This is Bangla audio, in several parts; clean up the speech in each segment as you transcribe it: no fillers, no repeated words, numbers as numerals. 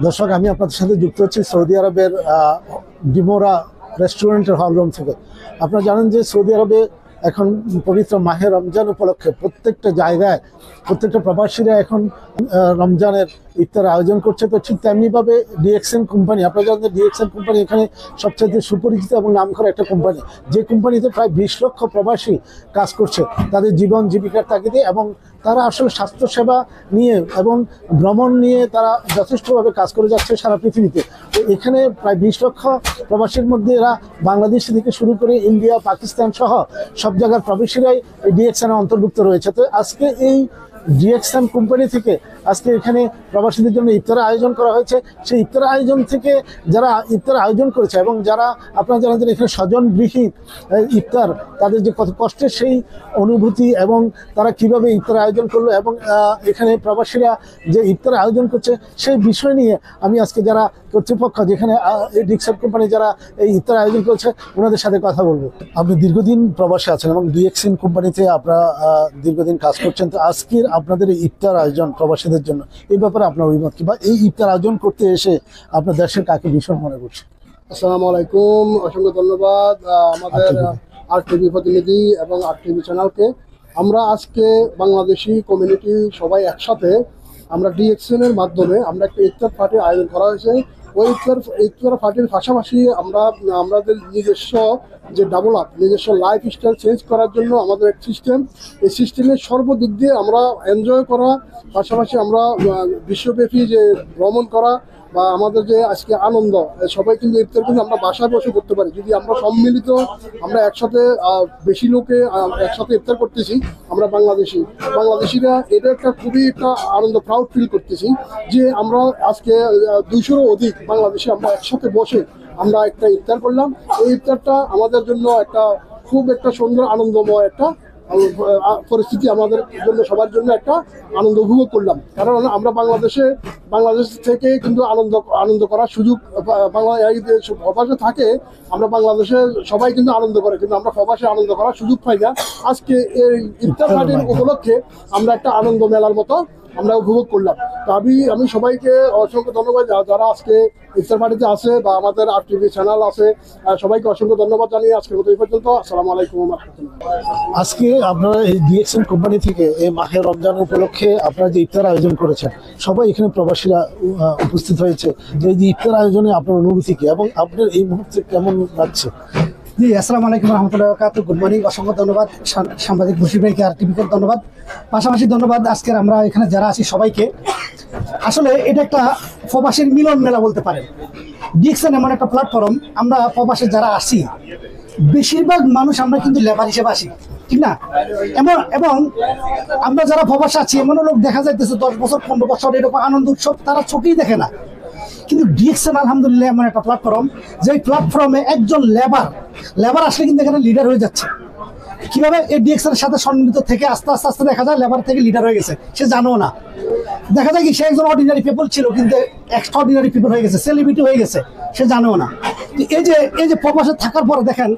দর্শক, আমি আপনাদের সাথে যুক্ত হচ্ছি সৌদি আরবের ডিমোরা রেস্টুরেন্টের হল রুম থেকে। আপনারা জানেন যে সৌদি আরবে এখন পবিত্র মাহে রমজান উপলক্ষে প্রত্যেকটা জায়গায় প্রত্যেকটা প্রবাসীরা এখন রমজানের ইফতার আয়োজন করছে। তো ঠিক তেমনিভাবে ডিএক্সএন কোম্পানি, আপনারা জানেন ডিএক্সএন কোম্পানি এখানে সবচেয়ে সুপরিচিত এবং নামকরা একটা কোম্পানি, যে কোম্পানিতে প্রায় 20 লক্ষ প্রবাসী কাজ করছে তাদের জীবন জীবিকার তাগিদে, এবং তারা আসলে স্বাস্থ্যসেবা নিয়ে এবং ভ্রমণ নিয়ে তারা যথেষ্টভাবে কাজ করে যাচ্ছে সারা পৃথিবীতে। তো এখানে প্রায় 20 লক্ষ প্রবাসীর মধ্যে এরা বাংলাদেশ থেকে শুরু করে ইন্ডিয়া, পাকিস্তান সহ সব জায়গার প্রবাসীরাই এই ডিএক্সএনের অন্তর্ভুক্ত রয়েছে। তো আজকে এই ডিএক্সএন কোম্পানি থেকে আজকে এখানে প্রবাসীদের জন্য ইফতার আয়োজন করা হয়েছে। সেই ইফতার আয়োজন থেকে যারা ইফতার আয়োজন করেছে এবং যারা আপনারা জানেন যে এখানে স্বজনগৃহী ইফতার, তাদের যে কত কষ্টের সেই অনুভূতি এবং তারা কিভাবে ইফতার আয়োজন করলো এবং এখানে প্রবাসীরা যে ইফতার আয়োজন করছে সেই বিষয় নিয়ে আমি আজকে যারা কর্তৃপক্ষ, যেখানে এই ডিএক্সএন কোম্পানি যারা এই ইফতার আয়োজন করছে ওনাদের সাথে কথা বলবো। আপনি দীর্ঘদিন প্রবাসে আছেন এবং ডিএক্সএন কোম্পানিতে আপনারা দীর্ঘদিন কাজ করছেন। তো আজকের আপনাদের এই ইফতার আয়োজন প্রবাসীদের জন্য, এই ব্যাপারে আপনার অভিমত কি, বা এই ইফতার আয়োজন করতে এসে আপনার দেশের কাকে ভীষণ মনে করছে? আসসালামু আলাইকুম, অসংখ্য ধন্যবাদ আমাদের আরটিভি প্রতিনিধি এবং আরটিভি চ্যানেলকে। আমরা আজকে বাংলাদেশি কমিউনিটি সবাই একসাথে আমরা ডিএক্সএন এর মাধ্যমে আমরা একটা ইফতার পার্টির আয়োজন করা হয়েছে। ওই ইফতার পার্টির পাশাপাশি আমাদের নিজস্ব যে ডেভেলপ, নিজস্ব লাইফ স্টাইল চেঞ্জ করার জন্য আমাদের এক সিস্টেম, এই সিস্টেমের সর্বদিক দিয়ে আমরা এনজয় করা, পাশাপাশি আমরা বিশ্বব্যাপী যে ভ্রমণ করা বা আমাদের যে আজকে আনন্দ, সবাই কিন্তু ইফতার কিন্তু আমরা বাসায় বসে করতে পারি যদি আমরা সম্মিলিত, আমরা একসাথে বেশি লোকে একসাথে ইফতার করতেছি। আমরা বাংলাদেশিরা এটা একটা খুবই একটা আনন্দ, প্রাউড ফিল করতেছি যে আমরা আজকে 200-রও অধিক বাংলাদেশি আমরা একসাথে বসে আমরা একটা ইফতার করলাম। এই ইফতারটা আমাদের জন্য খুব একটা সুন্দর আনন্দময় একটা পরিস্থিতি, আমাদের জন্য সবার জন্য একটা আনন্দ উপভোগ করলাম। কারণ আমরা বাংলাদেশ থেকে কিন্তু আনন্দ করার সুযোগ প্রবাসে থাকে, আমরা বাংলাদেশে সবাই কিন্তু আনন্দ করে, কিন্তু আমরা প্রবাসে আনন্দ করার সুযোগ পাই না। আজকে এই ইফতার পার্টির উপলক্ষে আমরা একটা আনন্দ মেলার মতো আমরা উপভোগ করলাম। তো আমি সবাইকে অসংখ্য ধন্যবাদ যারা আজকে ইফতার পার্টিতে আছে বা আমাদের আরটিভি চ্যানেল আছে, সবাইকে অসংখ্য ধন্যবাদ জানিয়ে আজকে মতো এই পর্যন্ত। আসসালামু আলাইকুম ওয়া রাহমাতুল্লাহ। আজকে আপনারা এই ডিএক্সএন কোম্পানি থেকে এই মাহে রমজান উপলক্ষে আপনারা যে ইফতার আয়োজন করেছেন, সবাই এখানে প্রবাসীরা উপস্থিত হয়েছে, যে এই যে ইফতার আয়োজনে আপনার অনুভূতি কি এবং আপনার এই মুহূর্তে কেমন লাগছে? জি, আসসালামু আলাইকুম রহমতুল্লাহ বরকাতুহু। গুড মর্নিং, অসংখ্য ধন্যবাদ সাংবাদিক বশির ভাইকে, আরটিভিকে ধন্যবাদ, পাশাপাশি ধন্যবাদ আজকের আমরা এখানে যারা আছি সবাইকে। আসলে এটা একটা প্রবাসীর মিলন মেলা বলতে পারেন। ডিএক্সএন এমন একটা প্ল্যাটফর্ম, আমরা প্রবাসে যারা আসি বেশিরভাগ মানুষ আমরা কিন্তু লেবার হিসেবে আসি, ঠিক না? এবং আমরা যারা প্রবাসে আছি এমন লোক দেখা যাইতেছে 10 বছর 15 বছর এরকম আনন্দ উৎসব তারা চোখেই দেখে না। কিন্তু ডিএক্সএন আলহামদুলিল্লাহ এমন একটা প্ল্যাটফর্ম, যে প্ল্যাটফর্মে একজন লেবার আসলে কিন্তু এখানে লিডার হয়ে যাচ্ছে। কিভাবে এই ডিএক্সএন সাথে সম্মিলিত থেকে আস্তে আস্তে দেখা যায় লেবার থেকে লিডার হয়ে গেছে, সে জানেও না। দেখা যায় কি সে একজন অর্ডিনারি পিপল ছিল কিন্তু এক্সট্রা অর্ডিনারি পিপল হয়ে গেছে, সেলিব্রিটি হয়ে গেছে, সে জানেও না। এই যে প্রবাসে থাকার পরে দেখেন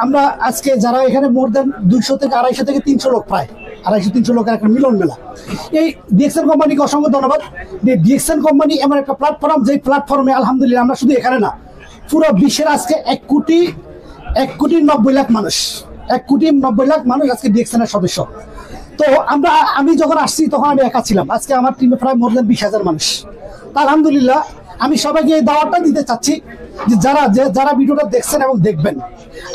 আমরা আজকে যারা এখানে মোর দেন 200 থেকে 250 থেকে 300 লোক, প্রায় 250-300 লোকের একটা মিলন মেলা। এই ডিএক্সএন কোম্পানিকে অসংখ্য ধন্যবাদ। ডিএক্সএন কোম্পানি এমন একটা প্ল্যাটফর্ম, যে প্ল্যাটফর্মে আলহামদুলিল্লাহ আমরা শুধু এখানে না, পুরো বিশ্বের আজকে 1,90,00,000 মানুষ, 1,90,00,000 মানুষ আজকে ডিএক্সএন এর সদস্য। তো আমি যখন আসছি তখন আমি একা ছিলাম, আজকে আমার টিমে প্রায় মোর দেন 20,000 মানুষ। আলহামদুলিল্লাহ আমি সবাইকে এই দাওয়াতটা দিতে চাচ্ছি যে যারা ভিডিওটা দেখছেন এবং দেখবেন,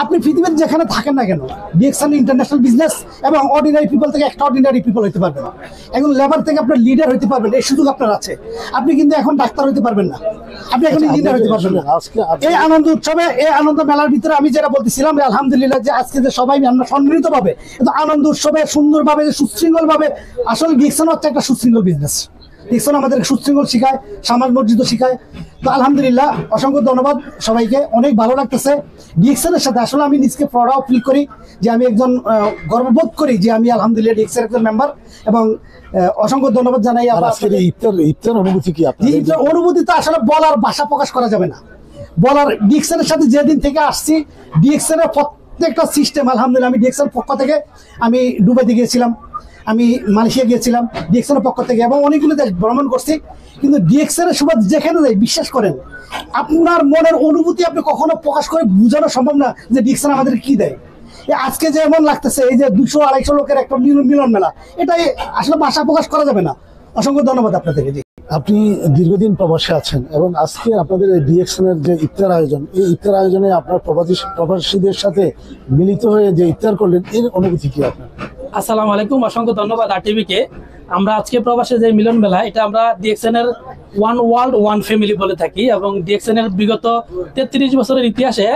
আপনি পৃথিবীর যেখানে থাকেন না কেন, ডিএক্সএন ইন্টারন্যাশনাল বিজনেস এবং অর্ডিনারি পিপল থেকে একটা অর্ডিনারি পিপল হইতে পারবেন, এখন লেবার থেকে আপনার লিডার হইতে পারবেন, এই সুযোগ আপনার আছে। আপনি কিন্তু এখন ডাক্তার হইতে পারবেন না, আপনি এখন ইঞ্জিনিয়ার হইতে পারবেন না। এই আনন্দ উৎসবে, এই আনন্দ মেলার ভিতরে আমি যেটা বলতেছিলাম আলহামদুলিল্লাহ যে আজকে যে সবাই আমরা সম্মিলিত ভাবে আনন্দ উৎসবে সুন্দরভাবে সুশৃঙ্খল ভাবে, আসলে ডিএক্সএন হচ্ছে একটা সুশৃঙ্খল বিজনেস। ডিএক্সএন আমাদের সুশৃঙ্খল শিখায়, সমাজ মর্যাদা শিখায়। তো আলহামদুলিল্লাহ অসংখ্য ধন্যবাদ সবাইকে, অনেক ভালো লাগতেছে ডিএক্সএন এর সাথে। আসলে আমি নিজকে প্রাউড ফিল করি যে আমি একজন, গর্ববোধ করি যে আমি আলহামদুলিল্লাহ ডিএক্সএন একজন মেম্বার। এবং অসংখ্য ধন্যবাদ জানাই। ইফতার অনুভূতি কি? অনুভূতি তো আসলে বলার ভাষা প্রকাশ করা যাবে না। ডিএক্সএন এর সাথে যেদিন থেকে আসছি, ডিএক্সএন এর প্রত্যেকটা সিস্টেম আলহামদুলিল্লাহ, আমি ডিএক্সএন পক্ষ থেকে আমি দুবাইতে গিয়েছিলাম, আমি মালয়েশিয়া গিয়েছিলাম ডিএক্সএনের পক্ষ থেকে এবং অনেকগুলো দেশ ভ্রমণ করছি, কিন্তু ডিএক্সএনের সুবাদ যেখানে যাই বিশ্বাস করেন আপনার মনের অনুভূতি আপনি কখনো প্রকাশ করে বোঝানো সম্ভব না যে ডিএক্সএন আমাদের কি দেয়। আজকে যেমন লাগতেছে এই যে 200-250 লোকের একটা মিলন মেলা, এটাই আসলে ভাষা প্রকাশ করা যাবে না। অসংখ্য ধন্যবাদ আপনাদেরকে। জি, আপনি দীর্ঘদিন প্রবাসে আছেন এবং আজকে আপনাদের এই ডিএক্সএনের যে ইফতার আয়োজন, এই ইফতার আয়োজনে আপনার প্রবাসীদের সাথে মিলিত হয়ে যে ইফতার করলেন, এর অনুভূতি কি আপনার? আসসালামু আলাইকুম, অসংখ্য ধন্যবাদ আরটিভিকে। আমরা আজকে প্রবাসে যে মিলন মেলা, এটা আমরা ডিএক্সএন এর ওয়ান ওয়ার্ল্ড ওয়ান ফ্যামিলি বলে থাকি এবং ডিএক্সএন এর বিগত 33 বছরের ইতিহাসে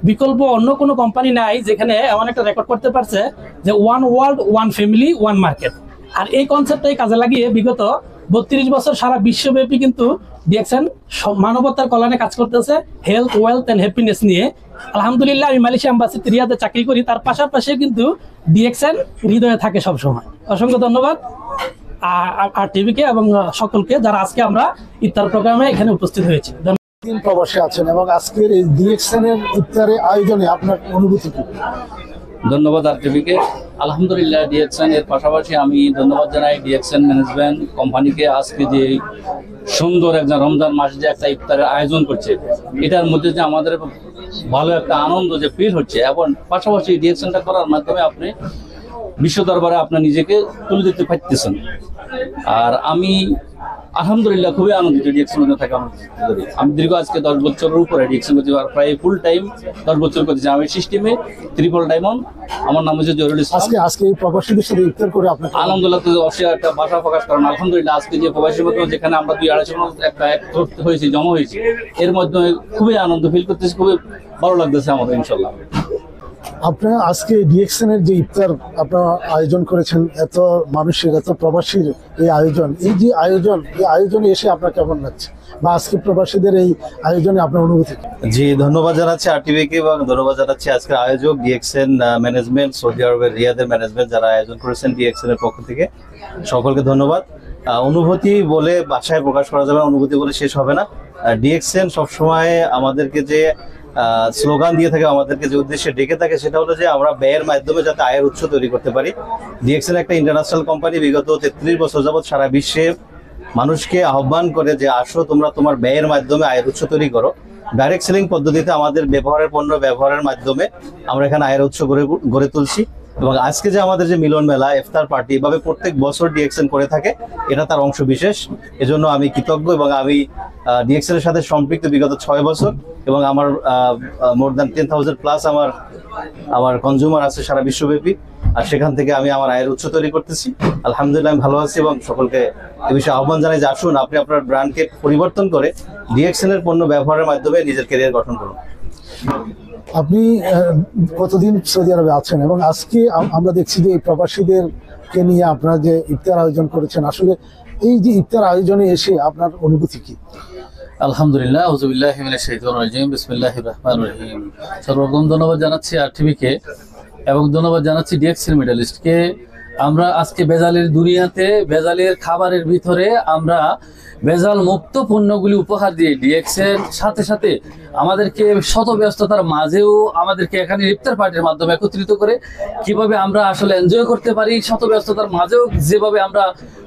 বিকল্প অন্য কোনো কোম্পানি নাই যেখানে এমন একটা রেকর্ড করতে পারছে যে one world one family one market. আর এই কনসেপ্টটাই কাজে লাগিয়ে বিগত 32 বছর সারা বিশ্বব্যাপী কিন্তু ডিএক্সএন মানবতার কল্যাণে কাজ করতেছে, হেলথ, ওয়েলথ অ্যান্ড হ্যাপিনেস নিয়ে। আলহামদুলিল্লাহ, আমি মালয়েশিয়া এম্বাসিতে রিয়াদে চাকরি করি, তার পাশাপাশি কিন্তু ডিএক্সএন হৃদয়ে থাকে সবসময়। অসংখ্য ধন্যবাদ আর টিভিকে এবং সকলকে যারা আজকে আমরা ইফতার প্রোগ্রামে এখানে উপস্থিত হয়েছি। দিন প্রবাসে আছেন এবং আজকের এই ডিএক্সএন এর ইফতারের আয়োজনে আপনার অনুভূতি কি? ধন্যবাদ আরটিভিকে। আলহামদুলিল্লাহ, ডিএক্সএন এর পাশাপাশি আমি ধন্যবাদ জানাই ডিএক্সএন ম্যানেজমেন্ট কোম্পানিকে। আজকে যে সুন্দর একটা রমজান মাসে যে একটা ইফতারের আয়োজন করছে, এটার মধ্যে যে আমাদের ভালো একটা আনন্দ যে ফিল হচ্ছে, এবং পাশাপাশি ডিএক্সএনটা করার মাধ্যমে আপনি বিশ্ব দরবারে আপনার নিজেকে তুলে দিতে পারতেছেন। আর আমি আলহামদুলিল্লাহ খুবই আনন্দিত ডিএক্সএন থাকে। আমি দীর্ঘ আজকে 10 বছরের উপরে ডিএক্সএন করছি, আর প্রায় ফুল টাইম 10 বছর করতেছি। আমি সিস্টেমে ট্রিপল ডায়মন্ড। আমার নাম হচ্ছে জহিরুল ইসলাম। আজকে এই প্রবাসীদের সাথে ইফতার করে আপনার আলহামদুলিল্লাহ অবশ্যই একটা ভাষা প্রকাশ করেন। আলহামদুলিল্লাহ, আজকে যে প্রবাসী মতো যেখানে আমরা 200-250 একটা হয়েছি, জমা হয়েছি, এর মাধ্যমে খুবই আনন্দ ফিল করতেছি, খুবই ভালো লাগতেছে আমাদের ইনশাল্লাহ। আপনারা আজকে ডিএক্সএন এর যে ইফতার আপনারা আয়োজন করেছেন, এত মানুষের, এত প্রবাসীর এই আয়োজন, এই যে আয়োজন, এই আয়োজনে এসে আপনার কেমন লাগছে, বা আজকে প্রবাসীদের এই আয়োজনে আপনার অনুভূতি? জি, ধন্যবাদ জানাচ্ছি আরটিভিকে এবং ধন্যবাদ জানাচ্ছি আজকের আয়োজক ডিএক্সএন ম্যানেজমেন্ট, সৌদি আরবের রিয়াদের ম্যানেজমেন্ট যারা আয়োজন করেছেন ডিএক্সএন এর পক্ষ থেকে, সকলকে ধন্যবাদ। অনুভূতি বলে বাসায় প্রকাশ করা যাবে না, অনুভূতি বলে শেষ হবে না। ডিএক্সএন সবসময় আমাদেরকে যে স্লোগান দিয়ে থাকে, আমাদেরকে যে উদ্দেশ্যে ডেকে থাকে, সেটা হলো যে আমরা ব্যয়ের মাধ্যমে যাতে আয়ের উৎস তৈরি করতে পারি। ডিএক্সএন একটা ইন্টারন্যাশনাল কোম্পানি, বিগত 33 বছর যাবৎ সারা বিশ্বে মানুষকে আহ্বান করে যে আসো তোমরা তোমার ব্যয়ের মাধ্যমে আয়ের উৎস তৈরি করো। ডাইরেক্ট সেলিং পদ্ধতিতে আমাদের ব্যবহারের পণ্য ব্যবহারের মাধ্যমে আমরা এখানে আয়ের উৎস গড়ে তুলছি। এবং আজকে যে আমাদের যে মিলন মেলা, ইফতার পার্টি, এভাবে প্রত্যেক বছর ডিএক্সএন করে থাকে, এটা তার অংশ বিশেষ। এজন্য আমি কৃতজ্ঞ এবং আমি ডিএক্সএন এর সাথে সম্পৃক্ত বিগত 6 বছর এবং আমার মোর দ্যান 10,000 প্লাস আমার কনজিউমার আছে সারা বিশ্বব্যাপী। আর সেখান থেকে আমি আমার আয়ের উৎস তৈরি করতেছি। আলহামদুলিল্লাহ, আমি ভালো আছি এবং সকলকে এ বিষয়ে আহ্বান জানাই যে আসুন আপনি আপনার ব্র্যান্ডকে পরিবর্তন করে ডিএক্সএন এর পণ্য ব্যবহারের মাধ্যমে নিজের ক্যারিয়ার গঠন করুন। আপনি কতদিন সৌদি আরবে আছেন এবং আজকে আমরা দেখছি যে এই প্রবাসীদেরকে নিয়ে আপনারা যে ইফতার আয়োজন করেছেন, আসলে এই যে ইফতার আয়োজনে এসে আপনার অনুভূতি কি? আলহামদুলিল্লাহ, আউযুবিল্লাহি মিনাশ শাইতানির রাজিম, বিসমিল্লাহির রহমানির রহিম। সর্বপ্রথম ধন্যবাদ জানাচ্ছি আরটিভিকে এবং ধন্যবাদ জানাচ্ছি ডিএক্সএন মিডল ইস্টকে। আমরা আজকে ভেজালের দুনিয়াতে, ভেজালের খাবারের ভিতরে আমরা ভেজাল মুক্ত পণ্যগুলি উপহার দিয়ে ডিএক্সএন সাথে সাথে আমাদেরকে শত ব্যস্ততার মাঝেও আমাদেরকে এখানে ইফতার পার্টির মাধ্যমে একত্রিত করে কিভাবে আমরা আসলে এনজয় করতে পারি, শত ব্যস্ততার মাঝেও যেভাবে আমরা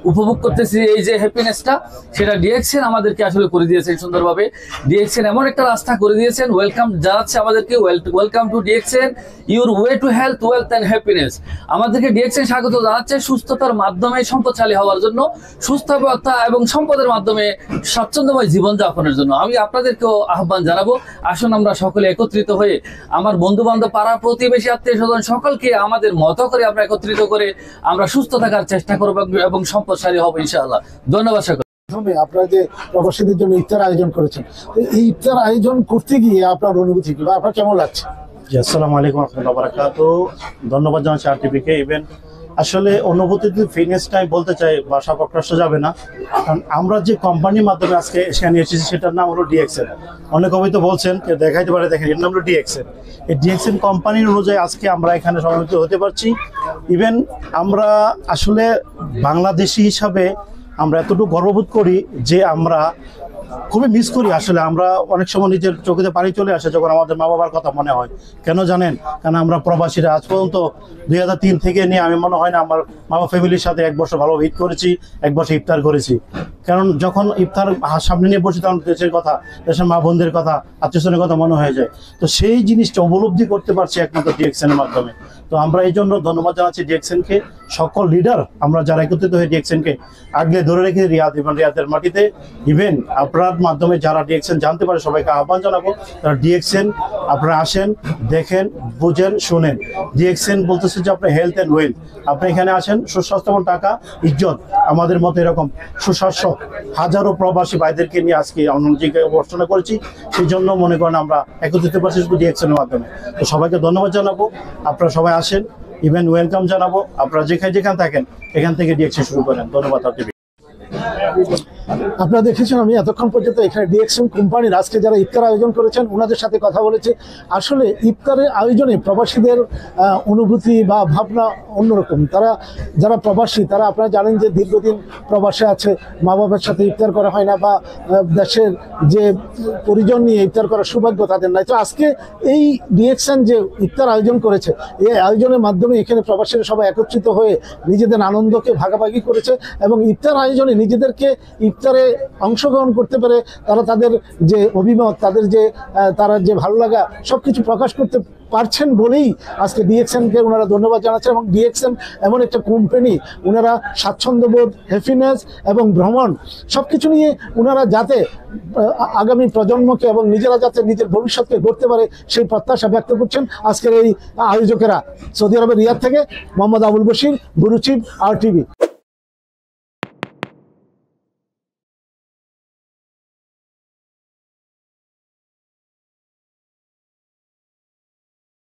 উপভোগ করতেছি এই যে হ্যাপিনেসটা, সেটা ডিএক্সএন আমাদেরকে আসলে করে দিয়েছেন সুন্দরভাবে। ডিএক্সএন এমন একটা রাস্তা করে দিয়েছেন, ওয়েলকাম জানাচ্ছে আমাদেরকে, welcome to DXN, your way to health, wealth and happiness. আমাদেরকে ডিএক্সএন স্বাগত জানাচ্ছে সুস্থতার মাধ্যমে সম্পদশালী হওয়ার জন্য, সুস্থতা এবং সম্পদের মাধ্যমে স্বাচ্ছন্দ্যময় জীবনযাপনের জন্য। আমি আপনাদেরকেও আহ্বান জানাবো, আসুন আমরা সকলে একত্রিত হয়ে আমার বন্ধু বান্ধব, পাড়া প্রতিবেশী, আত্মীয় স্বজন সকলকে আমাদের মতো করে আমরা একত্রিত করে আমরা সুস্থ থাকার চেষ্টা করবো এবং সম্পদশালী হবো ইনশাআল্লাহ। ধন্যবাদ সকল। আপনারা যে প্রবাসীদের জন্য ইফতার আয়োজন করেছেন, এই ইফতার আয়োজন করতে গিয়ে আপনার অনুভূতি কি বা আপনার কেমন লাগছে? জি, আসসালামু আলাইকুম রহমতুল্লাহ বারাকাতুহু। ধন্যবাদ জানাচ্ছি আরটিভিকে। ইভেন আসলে অনুভূতি ফিটনেসটা আমি বলতে চাই, ভাষা প্রকাশ যাবে না, কারণ আমরা যে কোম্পানির মাধ্যমে আজকে এখানে এসেছি সেটার নাম হলো ডিএক্সএন। অনেক হয়তো বলছেন দেখাইতে পারে, দেখেন এর নাম হলো ডিএক্সএন। এই ডিএক্সএন কোম্পানির অনুযায়ী আজকে আমরা এখানে সমবেত হতে পারছি। ইভেন আমরা আসলে বাংলাদেশি হিসাবে আমরা এতটুকু গর্ববোধ করি যে আমরা খুবই মিস করি। আসলে আমরা অনেক সময় নিজের চোখেতে পানি চলে আসে যখন আমাদের মা বাবার কথা মনে হয়। কেন জানেন? কারণ আমরা প্রবাসীরা আজ পর্যন্ত 2003 থেকে নিয়ে আমি মনে হয় না আমার মামা ফ্যামিলির সাথে এক বছর ভালো ঈদ করেছি, এক বছর ইফতার করেছি। কারণ যখন ইফতার সামনে নিয়ে বসি তখন দেশের কথা, দেশের মা বোনদের কথা, আত্মীয়স্বজনের কথা মনে হয়ে যায়। তো সেই জিনিসটা উপলব্ধি করতে পারছি একমাত্র ডিএক্সএনের মাধ্যমে। তো আমরা এই জন্য ধন্যবাদ জানাচ্ছি ডিএক্সএনকে, সকল লিডার আমরা যারা একত্রিত হয়ে ডিএক্সএনকে আগলে ধরে রেখে রিয়াদ এবং রিয়াদের মাটিতে ইভেন আপনার মাধ্যমে যারা ডিএক্সএন জানতে পারে সবাইকে আহ্বান জানাবো, তারা ডিএক্সএন আপনারা আসেন, দেখেন, বুঝেন, শুনেন। ডিএক্সএন বলতেছে যে আপনি হেলথ অ্যান্ড ওয়েলথ, আপনি এখানে আসেন, সুস্বাস্থ্য এবং টাকা ইজ্জত। আমাদের মতো এরকম সুস্বাস্থ্য হাজারো প্রবাসী ভাইদেরকে নিয়ে আজকে অন্যদিকে অর্চনা করেছি। সেই জন্য মনে করেন আমরা একত্রিত পারছি শুধু ডিএক্সএনের মাধ্যমে। তো সবাইকে ধন্যবাদ জানাবো, আপনারা সবাই আসেন, ইভেন ওয়েলকাম জানাবো। আপনারা যেখানে থাকেন এখান থেকে ডিএক্সএন শুরু করেন। ধন্যবাদ। আপনারা দেখেছেন আমি এতক্ষণ পর্যন্ত এখানে ডিএক্সএন কোম্পানির আজকে যারা ইফতার আয়োজন করেছেন ওনাদের সাথে কথা বলেছি। আসলে ইফতারের আয়োজনে প্রবাসীদের অনুভূতি বা ভাবনা অন্যরকম। তারা যারা প্রবাসী তারা আপনারা জানেন যে দীর্ঘদিন প্রবাসে আছে, মা বাবার সাথে ইফতার করা হয় না বা দেশের যে পরিজন নিয়ে ইফতার করার সৌভাগ্য তাদের নাই। তো আজকে এই ডিএক্সএন যে ইফতার আয়োজন করেছে, এই আয়োজনের মাধ্যমে এখানে প্রবাসীরা সবাই একত্রিত হয়ে নিজেদের আনন্দকে ভাগাভাগি করেছে এবং ইফতার আয়োজনে নিজেদেরকে ইফতারে অংশগ্রহণ করতে পারে তারা তাদের যে অভিমত, তাদের যে তারা যে ভালো লাগা সব কিছু প্রকাশ করতে পারছেন বলেই আজকে ডিএক্সএনকে ওনারা ধন্যবাদ জানাচ্ছেন। এবং ডিএক্সএন এমন একটা কোম্পানি, ওনারা স্বাচ্ছন্দ্যবোধ, হ্যাপিনেস এবং ভ্রমণ সব কিছু নিয়ে ওনারা যাতে আগামী প্রজন্মকে এবং নিজেরা যাতে নিজের ভবিষ্যৎকে গড়তে পারে সেই প্রত্যাশা ব্যক্ত করছেন আজকের এই আয়োজকেরা। সৌদি আরবের রিয়াদ থেকে Mohammad Abul Bashir, bureau chief, RTV।